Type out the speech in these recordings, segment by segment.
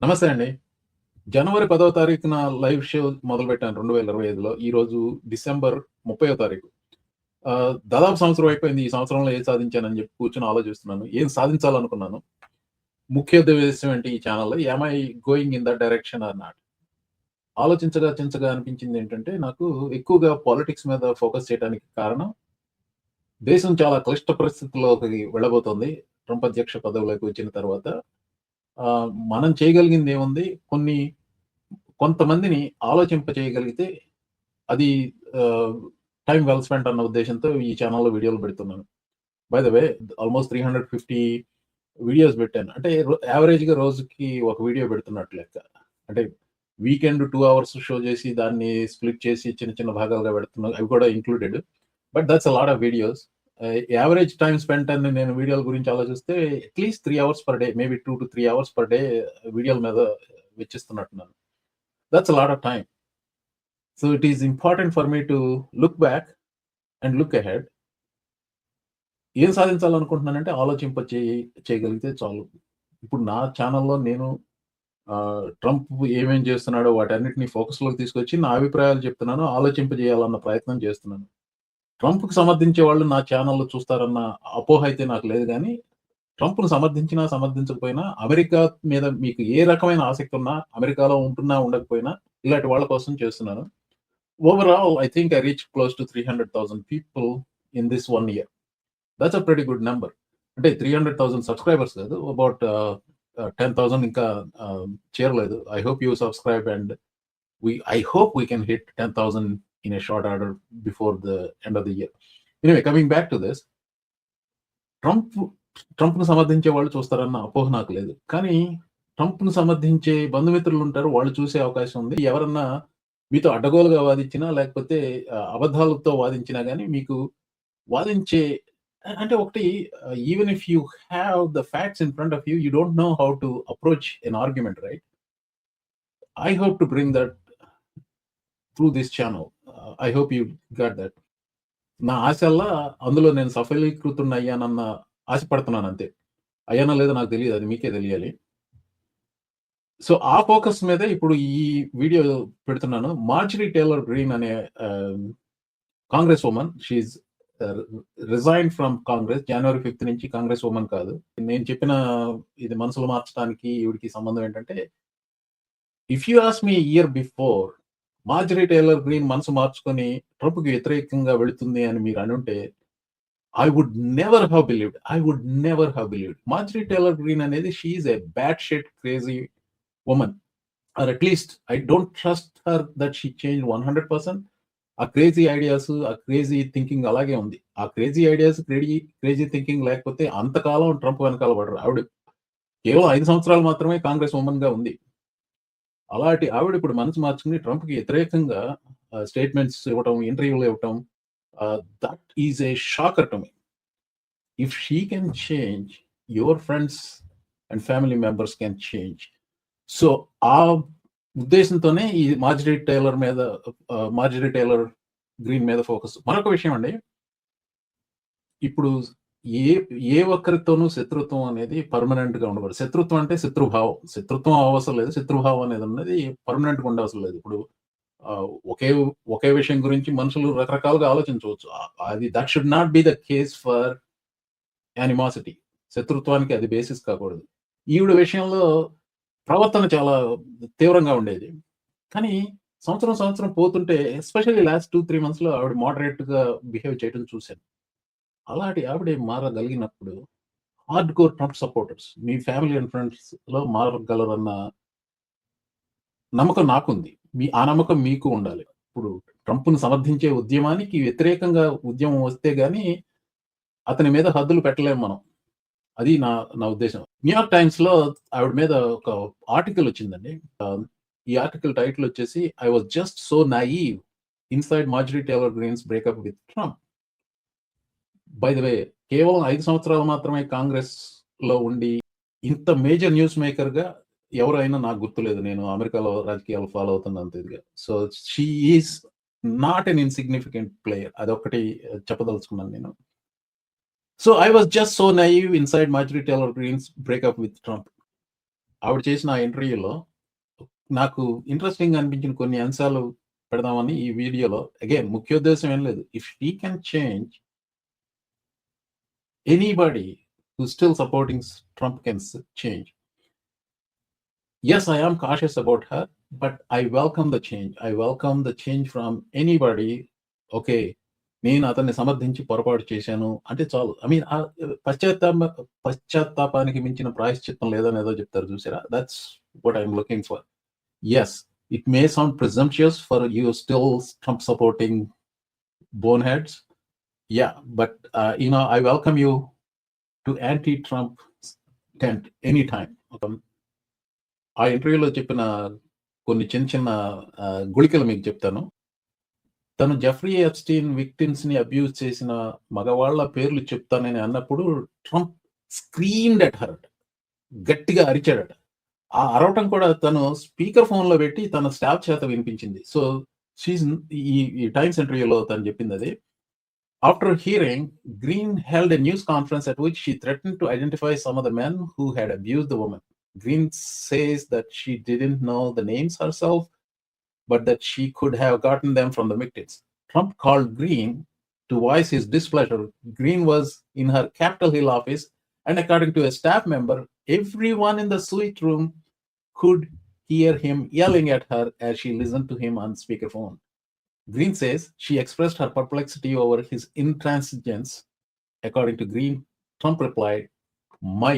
నమస్తే అండి. జనవరి 10వ తారీఖున లైవ్ షో మొదలుపెట్టాను 2025లో. ఈరోజు డిసెంబర్ 30వ తారీఖు. దాదాపు సంవత్సరం అయిపోయింది. ఈ సంవత్సరంలో ఏం సాధించానని చెప్పి కూర్చొని ఆలోచిస్తున్నాను. ఏం సాధించాలనుకున్నాను? ముఖ్య ఉద్దేశ్యం ఏంటి ఈ ఛానెల్‌లో? Am I going in that direction or not? చించగా అనిపించిందేంటంటే, నాకు ఎక్కువగా పాలిటిక్స్ మీద ఫోకస్ చేయడానికి కారణం, దేశం చాలా క్లిష్ట పరిస్థితుల్లోకి వెళ్ళబోతోంది. ట్రంప్ అధ్యక్ష పదవిలోకి వచ్చిన తర్వాత. మనం చేయగలిగిందేముంది? కొంతమందిని ఆలోచింపచేయగలిగితే అది ఆహ్, టైమ్ వెల్ స్పెంట్ అన్న ఉద్దేశ్యంతో ఈ ఛానెల్‌లో వీడియోలు పెడుతున్నాను. By the way almost 350 videos పెట్టాను. అంటే యావరేజ్‌గా రోజుకి ఒక వీడియో పెడుతున్నట్టు లెక్క. అంటే వీకెండ్ 2 అవర్స్ షో చేసి దాన్ని స్ప్లిట్ చేసి చిన్న చిన్న భాగాలుగా పెడుతున్నా. అవి కూడా included. But that's a lot of videos. Average time spent అని నేను వీడియోల గురించి ఆలోచిస్తే at least 3 hours per day, maybe 2-3 hours per day వీడియోల మీద వెచ్చిస్తున్నట్టున్నాను. That's a lot of time. So it is important for me to look back and look ahead. ఏం సాధించాలనుకుంటున్నానంటే చేయగలిగితే చాలు. ఇప్పుడు నా ఛానెల్‌లో నేను ట్రంప్ ఏమేం చేస్తున్నాడో వాటన్నిటిని ఫోకస్‌లోకి తీసుకొచ్చి నా అభిప్రాయాలు చెప్తున్నాను. ఆలోచింపజేయాలన్న ప్రయత్నం చేస్తున్నాను. ట్రంప్‌కి సమర్థించే వాళ్ళు నా ఛానెల్‌లో చూస్తారన్న అపోహ అయితే నాకు లేదు గానీ, ట్రంప్‌ను సమర్థించినా, సమర్థించకపోయినా అమెరికా మీద మీకు ఏ రకమైన ఆసక్తి ఉన్నా, అమెరికాలో ఉంటున్నా, ఉండకపోయినా ఇలాంటి వాళ్ళ కోసం చేస్తున్నాను. Overall I think I reached close to 300,000 people in this 1 year. That's a pretty good number. అంటే 300,000 సబ్‌స్క్రైబర్స్ కాదు. అబౌట్ 10,000 ఇంకా చేరలేదు. I hope you subscribe and I hope we can hit 10,000 in a short order before the end of the year. Anyway, coming back to this, ట్రంప్‌ను సమర్థించే వాళ్ళు చూస్తారన్న అపోహ నాకు లేదు. కానీ ట్రంప్‌ను సమర్థించే బంధుమిత్రులుంటారు. వాళ్ళు చూసే అవకాశం ఉంది. ఎవరన్నా మీతో అడ్డగోలుగా వాదించినా, లేకపోతే అబద్ధాలతో వాదించినా గాని మీకు వాదించే అంటే ఒకటి, even if you have the facts in front of you, you don't know how to approach N argument, right? I hope to bring that through this channel. I hope you got that. నా ఆశల్లా అందులో నేను సఫలీకృతుడినయ్యానన్న ఆశపడుతున్నానంతే. అయ్యానో లేదో నాకు తెలీదు. అది మీకే తెలియాలి. So, ఆ ఫోకస్ మీదే ఇప్పుడు ఈ వీడియో పెడుతున్నాను. మార్జరీ టేలర్ గ్రీన్ అనే Congress woman. She is resigned from Congress. January fifth నుంచి కాంగ్రెస్ వుమన్ కాదు. నేను చెప్పిన ఇది మనసులు మార్చడానికి ఈవిడకి సంబంధం ఏంటంటే, if you ask me year before Marjorie Taylor Greene మనసు మార్చుకొని ట్రంప్‌కి వ్యతిరేకంగా వెళుతుంది అని మీరు అనుంటే, I would never have believed. Marjorie Taylor Greene అనేది she is a bad shit crazy woman. Or at least I don't trust her that she changed 100%. ఆ క్రేజీ ఐడియాస్, ఆ క్రేజీ థింకింగ్ అలాగే ఉంది. ఆ క్రేజీ ఐడియాస్, క్రేజీ థింకింగ్ లేకపోతే అంతకాలం Trump వెనకాల పడరు. ఆవిడ కేవలం 5 సంవత్సరాలు మాత్రమే కాంగ్రెస్ వుమన్‌గా ఉంది. అలాంటి ఆవిడ ఇప్పుడు మనసు మార్చుకుని ట్రంప్‌కి వ్యతిరేకంగా స్టేట్మెంట్స్ ఇవ్వటం, ఇంటర్వ్యూలు ఇవ్వటం, that is a shocker to me. If she can change, your friends and family members can change. So, ఆ ఉద్దేశంతోనే ఈ మార్జరీ టేలర్ గ్రీన్ మీద ఫోకస్. మరొక విషయం అండి. ఇప్పుడు ఏ ఏ ఒక్కరితోనూ శత్రుత్వం అనేది పర్మనెంట్‌గా ఉండకూడదు. శత్రుత్వం అంటే శత్రుభావం. శత్రుత్వం అవసరం లేదు. శత్రుభావం అనేది ఉన్నది పర్మనెంట్‌గా ఉండవసరం లేదు. ఇప్పుడు ఒకే ఒకే విషయం గురించి మనుషులు రకరకాలుగా ఆలోచించవచ్చు. అది that should not be the case for animosity. శత్రుత్వానికి అది బేసిస్ కాకూడదు. ఈవిడ విషయంలో ప్రవర్తన చాలా తీవ్రంగా ఉండేది. కానీ సంవత్సరం పోతుంటే, ఎస్పెషల్లీ లాస్ట్ 2-3 మంత్స్‌లో ఆవిడ మోడరేట్‌గా బిహేవ్ చేయడం చూసాను. అలాంటి ఆవిడ మారగలిగినప్పుడు హార్డ్ కోర్ ట్రంప్ సపోర్టర్స్, మీ ఫ్యామిలీ అండ్ ఫ్రెండ్స్‌లో మారగలరన్న నమ్మకం నాకుంది. ఆ నమ్మకం మీకు ఉండాలి. ఇప్పుడు ట్రంప్‌ని సమర్థించే ఉద్యమానికి వ్యతిరేకంగా ఉద్యమం వస్తే గాని అతని మీద హద్దులు పెట్టలేము మనం. అది నా ఉద్దేశం. న్యూయార్క్ టైమ్స్‌లో ఆవిడ మీద ఒక ఆర్టికల్ వచ్చిందండి. ఈ ఆర్టికల్ టైటిల్ వచ్చేసి, "I was just so naive inside Marjorie Taylor Greene's breakup with Trump." By the way, కేవలం 5 సంవత్సరాలు మాత్రమే కాంగ్రెస్‌లో ఉండి, ఇంత మేజర్ న్యూస్ మేకర్‌గా ఎవరైనా నాకు గుర్తులేదు. నేను అమెరికాలో రాజకీయాలు ఫాలో అవుతున్నంత ఇదిగా. So, she is not an insignificant player. అదొక్కటి చెప్పదలుచుకున్నాను నేను. So, I was just so naive inside Marjorie Taylor Greene's breakup with Trump. ఆవిడ చేసిన ఆ ఇంటర్వ్యూలో నాకు ఇంట్రెస్టింగ్‌గా అనిపించిన కొన్ని అంశాలు పెడదామని ఈ వీడియోలో అగైన్ ముఖ్యోద్దేశ్యం ఏం లేదు. If she can change anybody who's still supporting Trump can change. Yes, I am cautious about her, but I welcome the change. I welcome the change from anybody. Okay, నేను అతన్ని సమర్థించి పొరపాటు చేశాను అంటే చాలు. ఐ మీన్ పశ్చాత్తాపానికి మించిన ప్రాయశ్చిత్తం లేదని ఏదో చెప్తారు చూసారా? That's what I'm looking for. Yes, it may sound presumptuous for you still Trump supporting boneheads. Yeah, but I welcome you to anti-Trump tent anytime. ఆ ఇంటర్వ్యూలో చెప్పిన కొన్ని చిన్న గుళికలు మీకు చెప్తాను. తను జెఫ్రీ ఎప్స్టీన్ విక్టిమ్స్ ని అబ్యూజ్ చేసిన మగవాళ్ళ పేర్లు చెప్తానని అన్నప్పుడు ట్రంప్ స్క్రీమ్డ్ అట్ హర్, గట్టిగా అరిచాడట. ఆ అరవటం కూడా తను స్పీకర్ ఫోన్ లో పెట్టి తన స్టాఫ్ చేత వినిపించింది. సో షీజ్ ఈ టైమ్స్ ఇంటర్వ్యూలో తను చెప్పింది అది. After hearing, Green held a news conference at which she threatened to identify some of the men who had abused the woman. Green says that she didn't know the names herself, but that she could have gotten them from the victims. Trump called Green to voice his displeasure. Green was in her Capitol Hill office, and according to a staff member, everyone in the suite room could hear him yelling at her as she listened to him on speakerphone. Green says she expressed her perplexity over his intransigence. According to Green, Trump replied, "My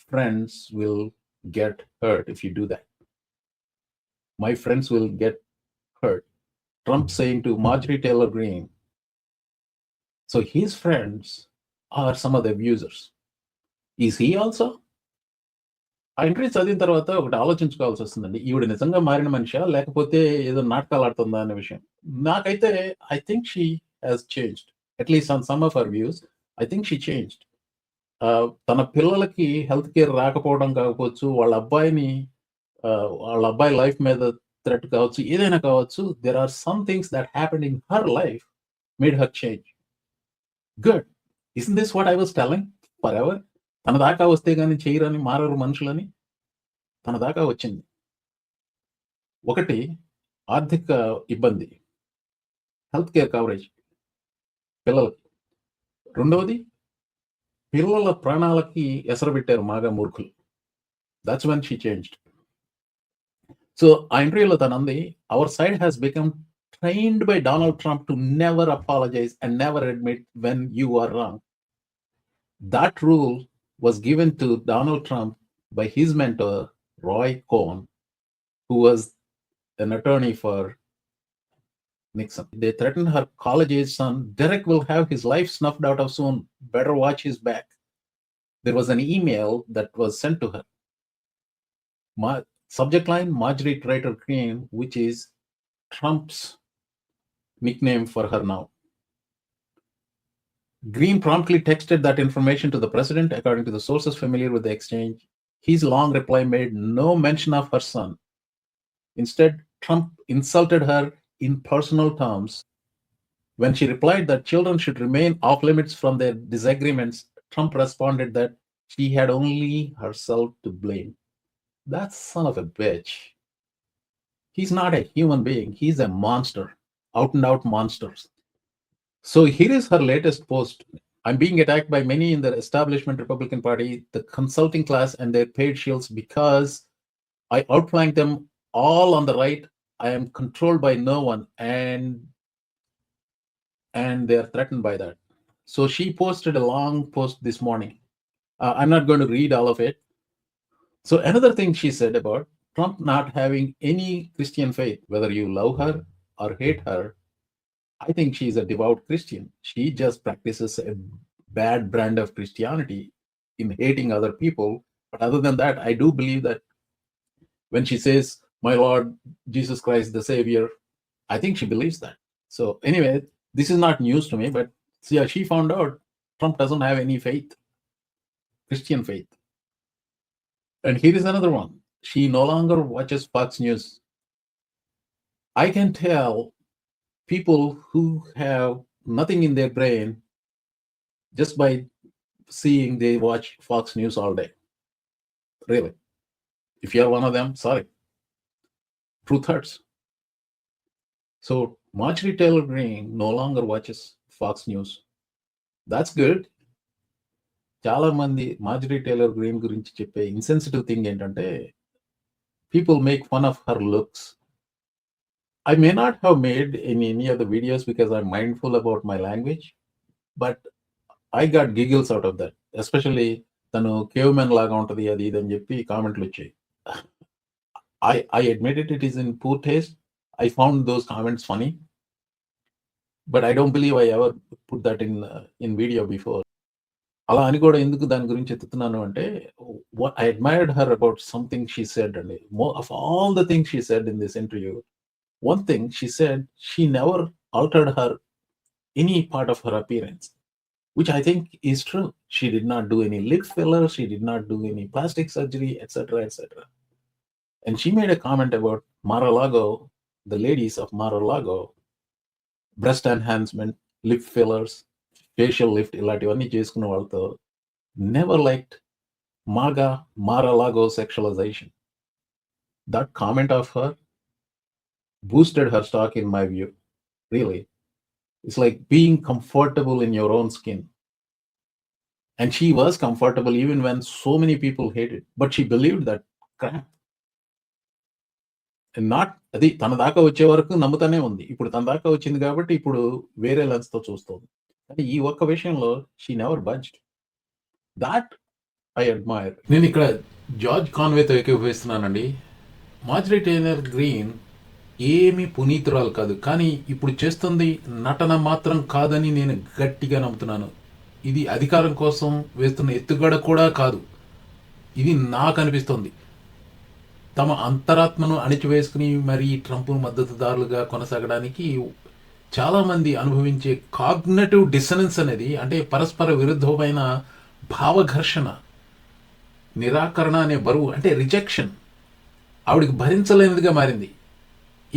friends will get hurt if you do that. My friends will get hurt." Trump saying to Marjorie Taylor Greene. So his friends are some of the abusers. Is he also? ఆ interview చదివిన తర్వాత ఒకటి ఆలోచించుకోవాల్సి వస్తుందండి. ఈవిడ నిజంగా మారిన మనిషా? లేకపోతే ఏదో నాటకాలు ఆడుతుందా అనే విషయం. నాకైతే I think she has changed. At least on some of her views I think she changed. తన పిల్లలకి హెల్త్ కేర్ రాకపోవడం కాకపోవచ్చు, వాళ్ళ అబ్బాయి లైఫ్ మీద థ్రెట్ కావచ్చు, ఏదైనా కావచ్చు. There are some things that happened in her life made her change. Good. Isn't this what I was telling forever? తన దాకా వస్తే గాని చేయరని, మారరు మనుషులని తన దాకా వచ్చింది. ఒకటి ఆర్థిక ఇబ్బంది, హెల్త్ కేర్ కవరేజ్ పిల్లలకి. రెండవది పిల్లల ప్రాణాలకి ఎసరబెట్టారు మాగా మూర్ఖులు. That's when she changed. So ఆ ఇంటర్వ్యూలో తనంది, our side has become trained by Donald Trump to never apologize and never admit when you are wrong. That rule was given to Donald Trump by his mentor, Roy Cohn, who was an attorney for Nixon. They threatened her college-age son, "Derek will have his life snuffed out of soon. Better watch his back." There was an email that was sent to her. Subject line, Marjorie Taylor Greene, which is Trump's nickname for her now. Green promptly texted that information to the president, according to the sources familiar with the exchange. His long reply made no mention of her son. Instead, Trump insulted her in personal terms. When she replied that children should remain off limits from their disagreements, Trump responded that she had only herself to blame. That son of a bitch. He's not a human being. He's a monster. Out and out monsters. So here is her latest post. I'm being attacked by many in the establishment Republican Party, the consulting class, and their paid shields because I outflanked them all on the right. I am controlled by no one, and they are threatened by that. So she posted a long post this morning. I'm not going to read all of it. So another thing she said about Trump not having any Christian faith, whether you love her or hate her, I think she's a devout Christian. She just practices a bad brand of Christianity in hating other people. But other than that, I do believe that when she says, "My Lord Jesus Christ, the Savior," I think she believes that. So anyway, this is not news to me, but yeah, she found out Trump doesn't have any faith, Christian faith. And here is another one. She no longer watches Fox News. I can tell people who have nothing in their brain just by seeing they watch Fox News all day. Really. If you are one of them, sorry. Truth hurts. So Marjorie Taylor Greene no longer watches Fox News. That's good. చాలా మంది Marjorie Taylor green గురించి చెప్పే insensitive thing ఏంటంటే people make fun of her looks. I may not have made in any of the videos because I'm mindful about my language, but I got giggles out of that. Especially తను cave men లాగా ఉంటది అది ఇది అని చెప్పి కామెంట్లు వచ్చాయి. I admit it is in poor taste. I found those comments funny, but I don't believe I ever put that in video before. అలా అని కూడా ఎందుకు దాని గురించి ఎత్తుతున్నాను అంటే I admired her about something she said, and of all the things she said in this interview, one thing she said, she never altered her any part of her appearance, which I think is true. She did not do any lip filler, she did not do any plastic surgery, etc., etc. And she made a comment about Mar-a-Lago, the ladies of Mar-a-Lago, breast enhancement, lip fillers, facial lift, ఇలాంటివన్నీ చేసుకున్న వాళ్ళతో never liked MAGA Mar-a-Lago sexualization. That comment of her boosted her stock in my view. Really. It's like being comfortable in your own skin. And she was comfortable even when so many people hated. But she believed that crap. Not అది తన దాకా వచ్చే వరకు నమ్ముతానే ఉంది. ఇప్పుడు తన దాకా వచ్చింది కాబట్టి ఇప్పుడు వేరే లెన్స్ తో చూస్తుంది. అంటే ఈ ఒక్క విషయంలో she never budged. That I admire. నేను ఇక్కడ జార్జ్ కాన్వేతో ఏకీభవిస్తున్నానండి. మార్జరీ టేలర్ గ్రీన్ ఏమీ పునీతురాలు కాదు, కానీ ఇప్పుడు చేస్తుంది నటన మాత్రం కాదని నేను గట్టిగా నమ్ముతున్నాను. ఇది అధికారం కోసం వేస్తున్న ఎత్తుగడ కూడా కాదు. ఇది నాకు అనిపిస్తుంది. తమ అంతరాత్మను అణిచివేసుకుని మరీ ట్రంప్ మద్దతుదారులుగా కొనసాగడానికి చాలామంది అనుభవించే కాగ్నిటివ్ డిసనెన్స్ అనేది, అంటే పరస్పర విరుద్ధమైన భావఘర్షణ, నిరాకరణ అనే బరువు, అంటే రిజెక్షన్ ఆవిడికి భరించలేనిదిగా మారింది.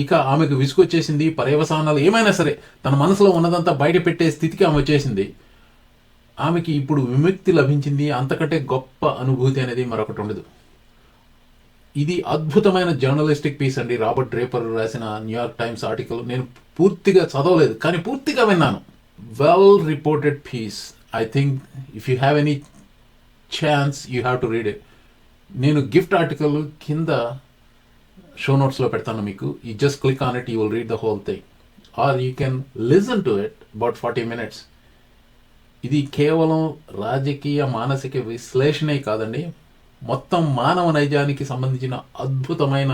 ఇక ఆమెకు విసుగొచ్చేసింది. పర్యవసానాలు ఏమైనా సరే తన మనసులో ఉన్నదంతా బయట పెట్టే స్థితికి ఆమె వచ్చేసింది. ఆమెకి ఇప్పుడు విముక్తి లభించింది. అంతకంటే గొప్ప అనుభూతి అనేది మరొకటి ఉండదు. ఇది అద్భుతమైన జర్నలిస్టిక్ పీస్ అండి. రాబర్ట్ డ్రేపర్ రాసిన న్యూయార్క్ టైమ్స్ ఆర్టికల్. నేను పూర్తిగా చదవలేదు, కానీ పూర్తిగా విన్నాను. Well reported piece. I think if you have any chance you have to read it. నేను గిఫ్ట్ ఆర్టికల్ కింద షో నోట్స్లో పెడతాను మీకు. You just click on it, you will read the whole thing, or you can listen to it about 40 minutes. ఇది కేవలం రాజకీయ మానసిక విశ్లేషణే కాదండి, మొత్తం మానవ నైజానికి సంబంధించిన అద్భుతమైన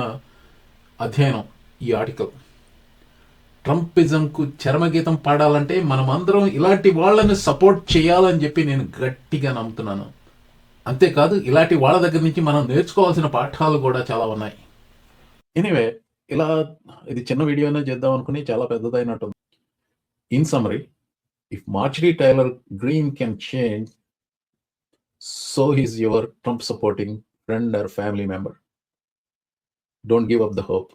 అధ్యయనం ఈ ఆర్టికల్. ట్రంపిజంకు చరమగీతం పాడాలంటే మనమందరం ఇలాంటి వాళ్ళని సపోర్ట్ చేయాలని చెప్పి నేను గట్టిగా నమ్ముతున్నాను. అంతేకాదు, ఇలాంటి వాళ్ళ దగ్గర నుంచి మనం నేర్చుకోవాల్సిన పాఠాలు కూడా చాలా ఉన్నాయి. ఎనీవే, ఇలా ఇది చిన్న వీడియోనే చేద్దాం అనుకుని చాలా పెద్దదైనట్టుంది. In summary, if Marjorie Taylor Greene can change, so is your Trump supporting friend or family member. Don't give up the hope.